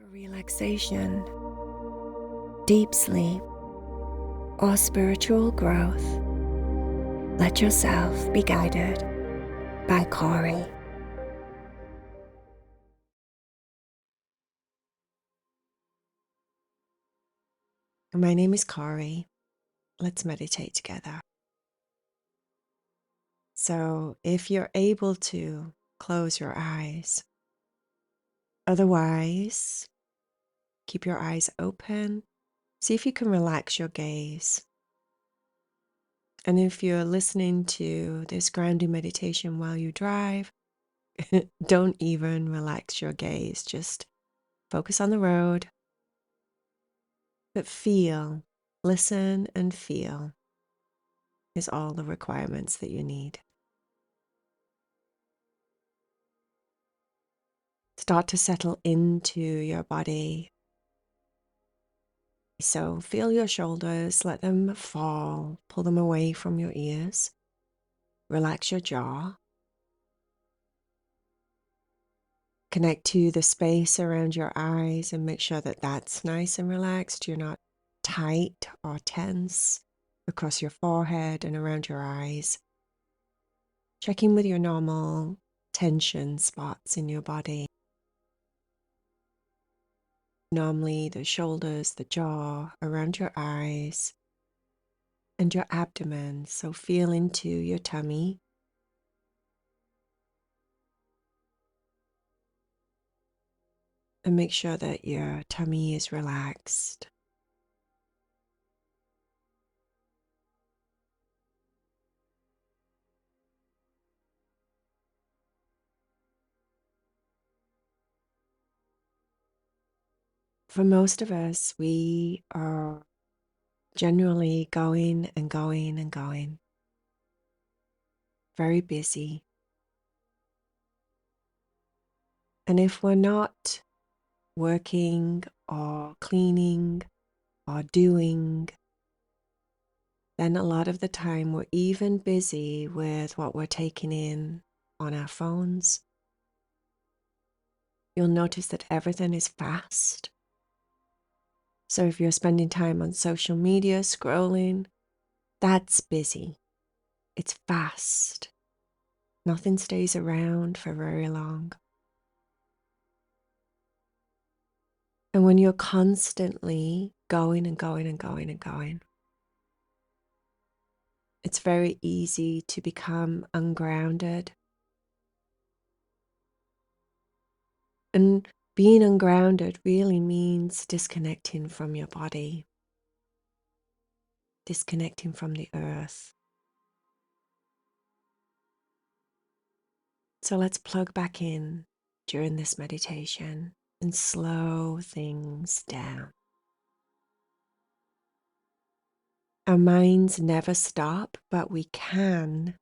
For relaxation, deep sleep, or spiritual growth, let yourself be guided by Cory. My name is Cory. Let's meditate together. So, if you're able to, close your eyes. Otherwise, keep your eyes open. See if you can relax your gaze. And if you're listening to this grounding meditation while you drive, don't even relax your gaze. Just focus on the road. But feel, listen and feel is all the requirements that you need. Start to settle into your body. So feel your shoulders, let them fall, pull them away from your ears. Relax your jaw. Connect to the space around your eyes and make sure that that's nice and relaxed. You're not tight or tense across your forehead and around your eyes. Check in with your normal tension spots in your body. Normally the shoulders, the jaw, around your eyes, and your abdomen. So feel into your tummy. And make sure that your tummy is relaxed. For most of us, we are generally going and going and going. Very busy. And if we're not working or cleaning or doing, then a lot of the time we're even busy with what we're taking in on our phones. You'll notice that everything is fast. So if you're spending time on social media, scrolling, that's busy. It's fast. Nothing stays around for very long. And when you're constantly going and going and going and going, it's very easy to become ungrounded. And being ungrounded really means disconnecting from your body, disconnecting from the earth. So let's plug back in during this meditation and slow things down. Our minds never stop, but we can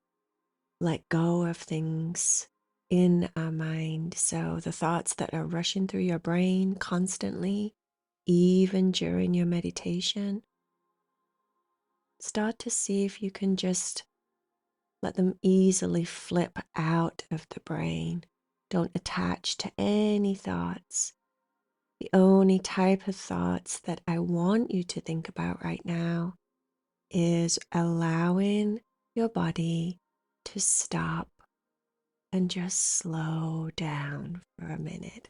let go of things in our mind. So the thoughts that are rushing through your brain constantly, even during your meditation, start to see if you can just let them easily flip out of the brain. Don't attach to any thoughts. The only type of thoughts that I want you to think about right now is allowing your body to stop and just slow down for a minute.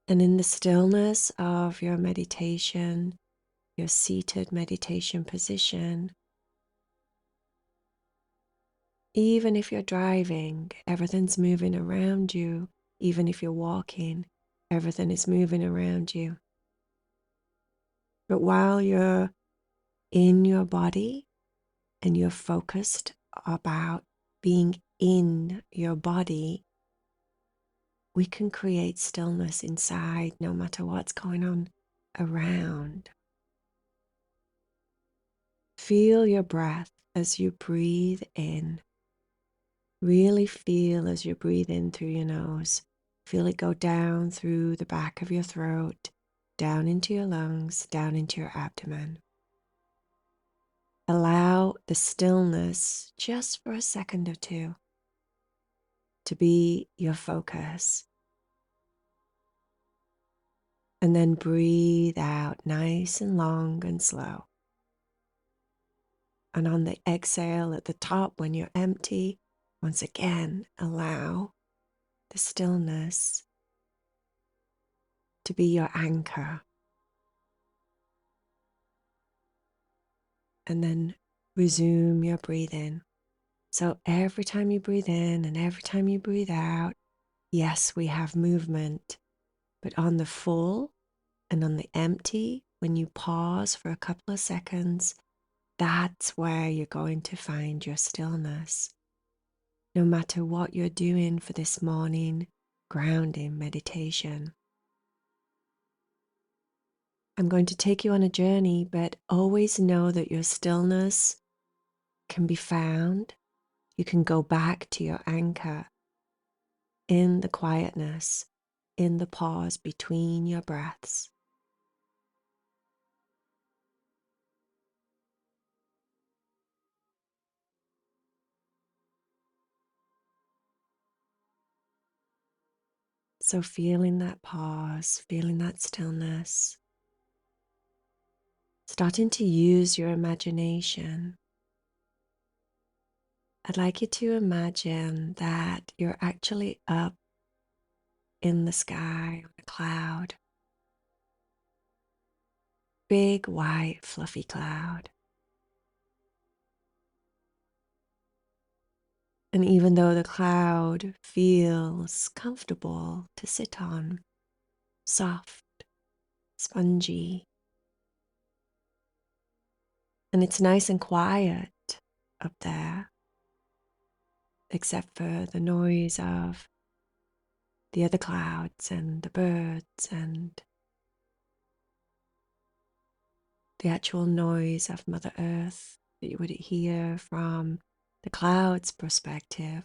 And in the stillness of your meditation, your seated meditation position, even if you're driving, everything's moving around you. Even if you're walking, everything is moving around you. But while you're in your body and you're focused about being in your body, we can create stillness inside no matter what's going on around. Feel your breath as you breathe in. Really feel as you breathe in through your nose. Feel it go down through the back of your throat, down into your lungs, down into your abdomen. Allow the stillness just for a second or two. to be your focus. And then breathe out nice and long and slow. And on the exhale at the top, when you're empty, once again, allow the stillness to be your anchor. And then resume your breathing. So every time you breathe in and every time you breathe out, yes, we have movement, but on the full and on the empty, when you pause for a couple of seconds, that's where you're going to find your stillness. No matter what you're doing for this morning grounding meditation. I'm going to take you on a journey, but always know that your stillness can be found. You can go back to your anchor in the quietness, in the pause between your breaths. So feeling that pause, feeling that stillness, starting to use your imagination. I'd like you to imagine that you're actually up in the sky on a cloud. Big, white, fluffy cloud. And even though the cloud feels comfortable to sit on, soft, spongy, and it's nice and quiet up there, except for the noise of the other clouds and the birds and the actual noise of Mother Earth that you would hear from the clouds' perspective.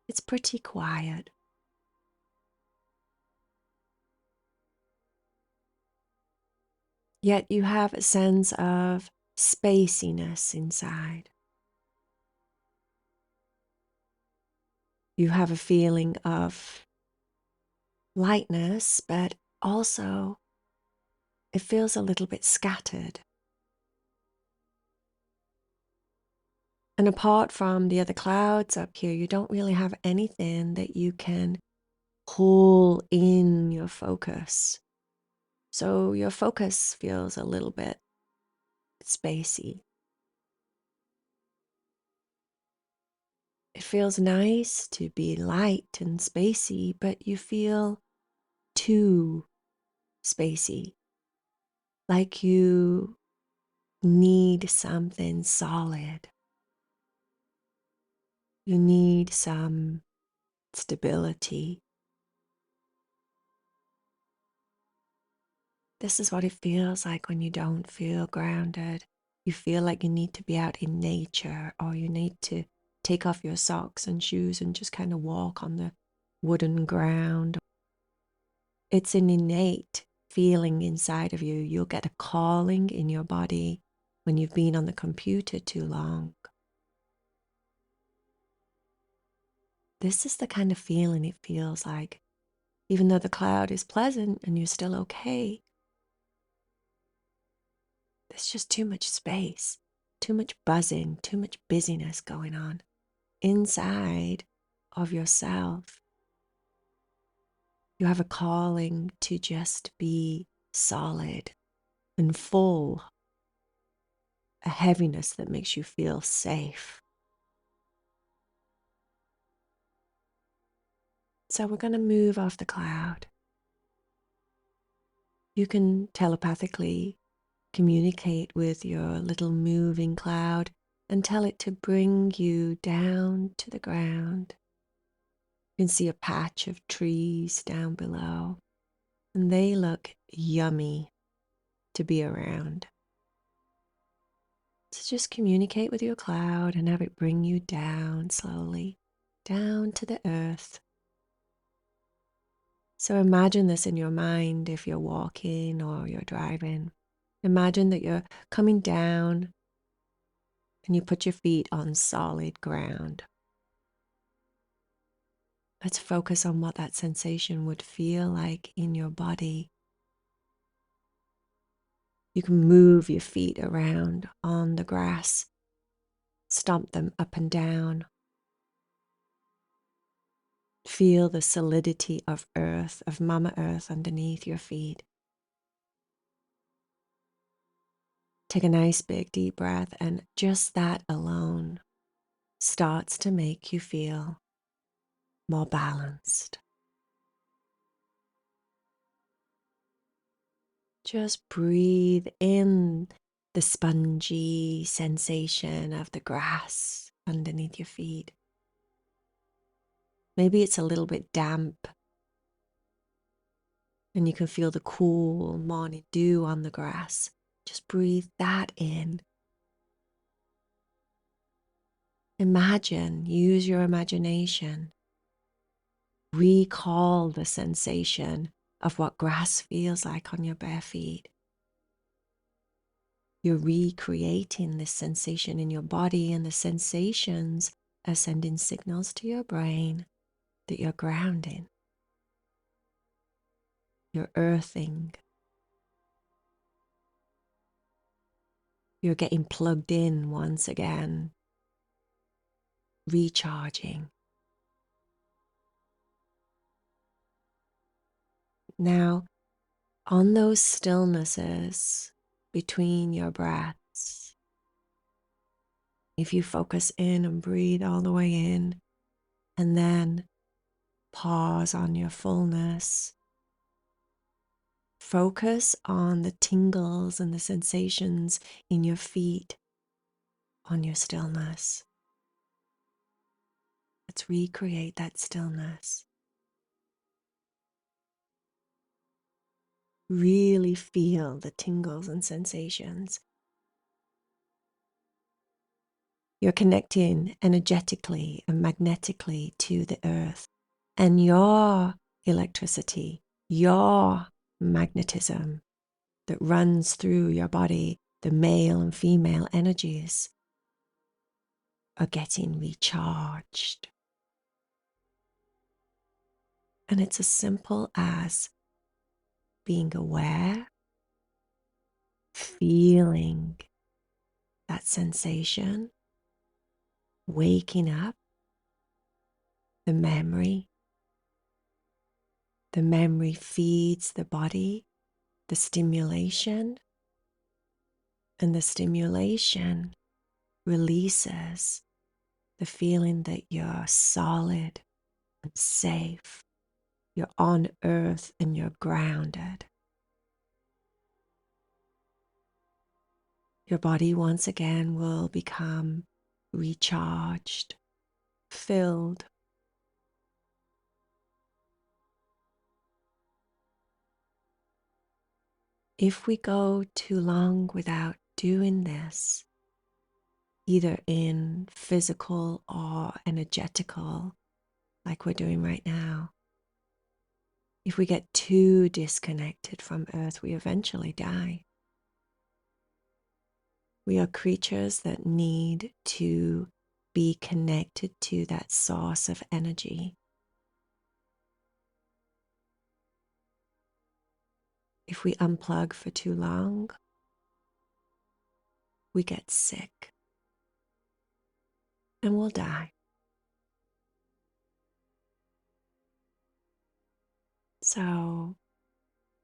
It's pretty quiet. Yet you have a sense of spaciness inside. You have a feeling of lightness, but also it feels a little bit scattered. And apart from the other clouds up here, you don't really have anything that you can pull in your focus. So your focus feels a little bit spacey. It feels nice to be light and spacey, but you feel too spacey. Like you need something solid. You need some stability. This is what it feels like when you don't feel grounded. You feel like you need to be out in nature, or you need to take off your socks and shoes and just kind of walk on the wooden ground. It's an innate feeling inside of you. You'll get a calling in your body when you've been on the computer too long. This is the kind of feeling it feels like. Even though the cloud is pleasant and you're still okay, there's just too much space, too much buzzing, too much busyness going on inside of yourself. You have a calling to just be solid and full, a heaviness that makes you feel safe. So we're going to move off the cloud. You can telepathically communicate with your little moving cloud and tell it to bring you down to the ground. You can see a patch of trees down below, and they look yummy to be around. So just communicate with your cloud and have it bring you down slowly, down to the earth. So imagine this in your mind if you're walking or you're driving. Imagine that you're coming down and you put your feet on solid ground. Let's focus on what that sensation would feel like in your body. You can move your feet around on the grass, stomp them up and down. Feel the solidity of earth, of Mama Earth underneath your feet. Take a nice big deep breath, and just that alone starts to make you feel more balanced. Just breathe in the spongy sensation of the grass underneath your feet. Maybe it's a little bit damp, and you can feel the cool morning dew on the grass. Just breathe that in. Imagine, use your imagination. Recall the sensation of what grass feels like on your bare feet. You're recreating this sensation in your body, and the sensations are sending signals to your brain that you're grounding. You're earthing. You're getting plugged in once again, recharging. Now, on those stillnesses between your breaths, if you focus in and breathe all the way in, and then pause on your fullness, focus on the tingles and the sensations in your feet on your stillness. Let's recreate that stillness. Really feel the tingles and sensations. You're connecting energetically and magnetically to the earth, and your electricity, your magnetism that runs through your body, the male and female energies, are getting recharged. And it's as simple as being aware, feeling that sensation, waking up, the memory. The memory feeds the body, the stimulation, and the stimulation releases the feeling that you're solid and safe. You're on earth and you're grounded. Your body once again will become recharged, filled. If we go too long without doing this, either in physical or energetical, like we're doing right now, if we get too disconnected from Earth, we eventually die. We are creatures that need to be connected to that source of energy. If we unplug for too long, we get sick and we'll die. So,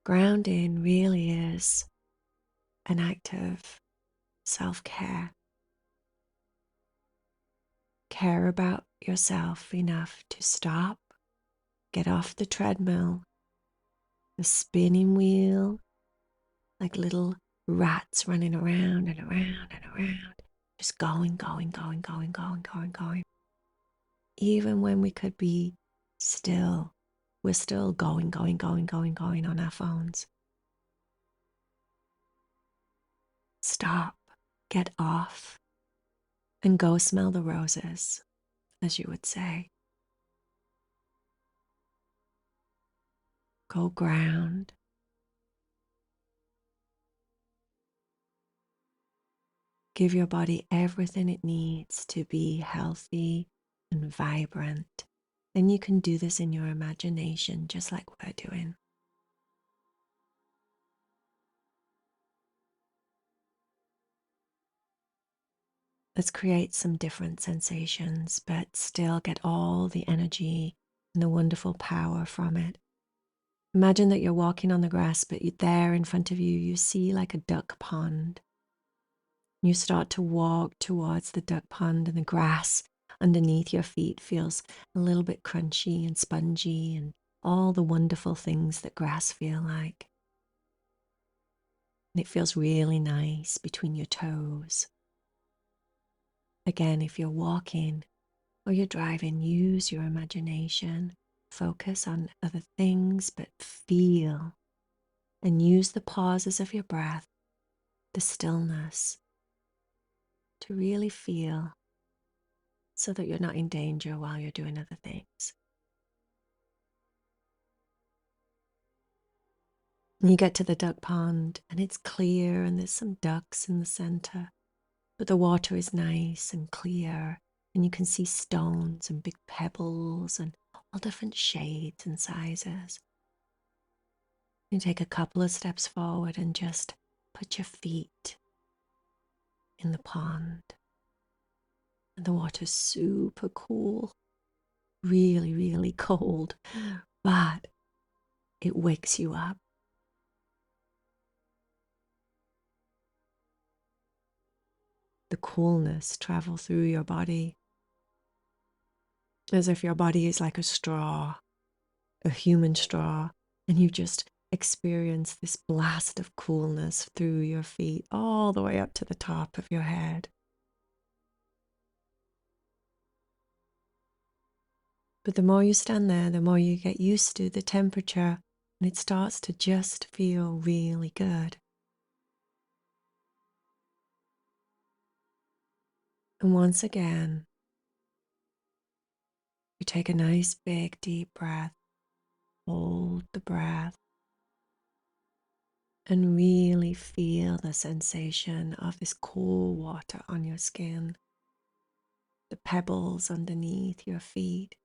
grounding really is an act of self-care. Care about yourself enough to stop, get off the treadmill, the spinning wheel, like little rats running around and around and around, just going. Even when we could be still, we're still going on our phones. Stop, get off, and go smell the roses, as you would say. Go ground. Give your body everything it needs to be healthy and vibrant then you can do this in your imagination, just like we're doing. Let's create some different sensations, but still get all the energy and the wonderful power from it. Imagine that you're walking on the grass, but there in front of you, you see like a duck pond. You start to walk towards the duck pond, and the grass underneath your feet feels a little bit crunchy and spongy and all the wonderful things that grass feel like. And it feels really nice between your toes. Again, if you're walking or you're driving, use your imagination. Focus on other things, but feel and use the pauses of your breath, the stillness, to really feel so that you're not in danger while you're doing other things. And you get to the duck pond and it's clear and there's some ducks in the center, but the water is nice and clear and you can see stones and big pebbles and all different shades and sizes. You take a couple of steps forward and just put your feet in the pond. And the water's super cool, really, really cold, but it wakes you up. The coolness travels through your body as if your body is like a straw, a human straw, and you just experience this blast of coolness through your feet all the way up to the top of your head. But the more you stand there, the more you get used to the temperature, and it starts to just feel really good. And once again, you take a nice big deep breath, hold the breath, and really feel the sensation of this cool water on your skin, the pebbles underneath your feet.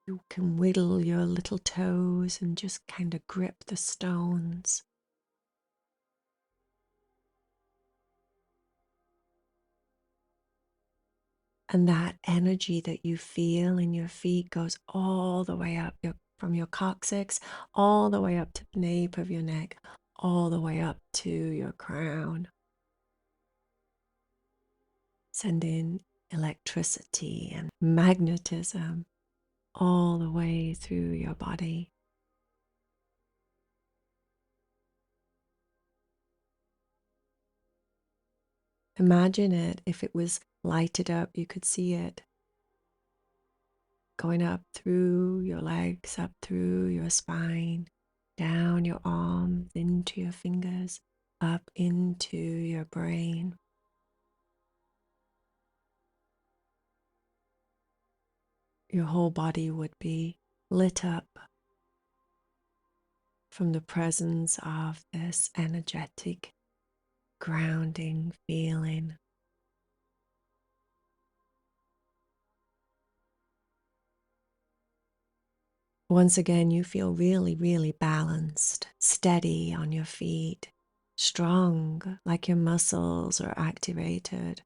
You can wiggle your little toes and just kind of grip the stones. And that energy that you feel in your feet goes all the way up from your coccyx, all the way up to the nape of your neck, all the way up to your crown. Sending electricity and magnetism all the way through your body. Imagine it, if it was lighted up, you could see it going up through your legs, up through your spine, down your arms, into your fingers, up into your brain. Your whole body would be lit up from the presence of this energetic, grounding feeling. Once again, you feel really, really balanced, steady on your feet, strong, like your muscles are activated.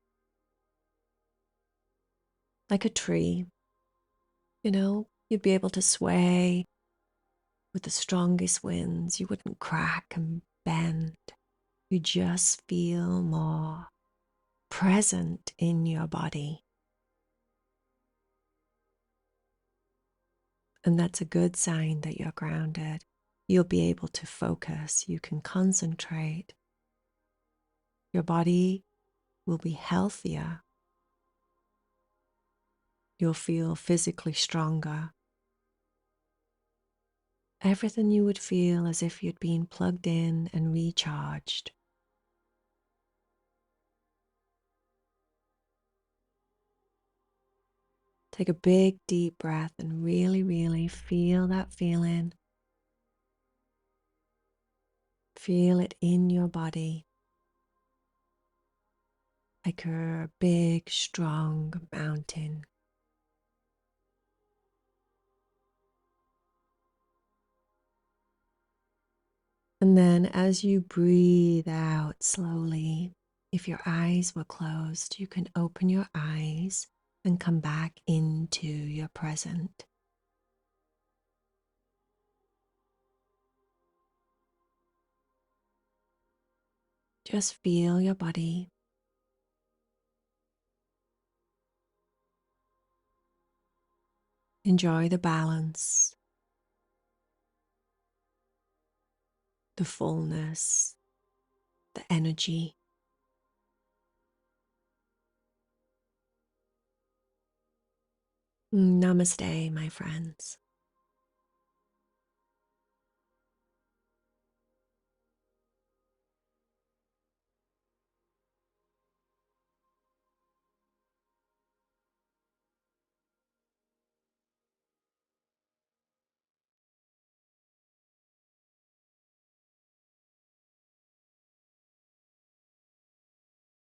Like a tree, you'd be able to sway with the strongest winds. You wouldn't crack and bend. You just feel more present in your body. And that's a good sign that you're grounded. You'll be able to focus. You can concentrate. Your body will be healthier. You'll feel physically stronger. Everything you would feel as if you'd been plugged in and recharged. Take a big deep breath and really, really feel that feeling. Feel it in your body. like a big, strong mountain. And then as you breathe out slowly, if your eyes were closed, you can open your eyes and come back into your present. Just feel your body. Enjoy the balance, the fullness, the energy. Namaste, my friends.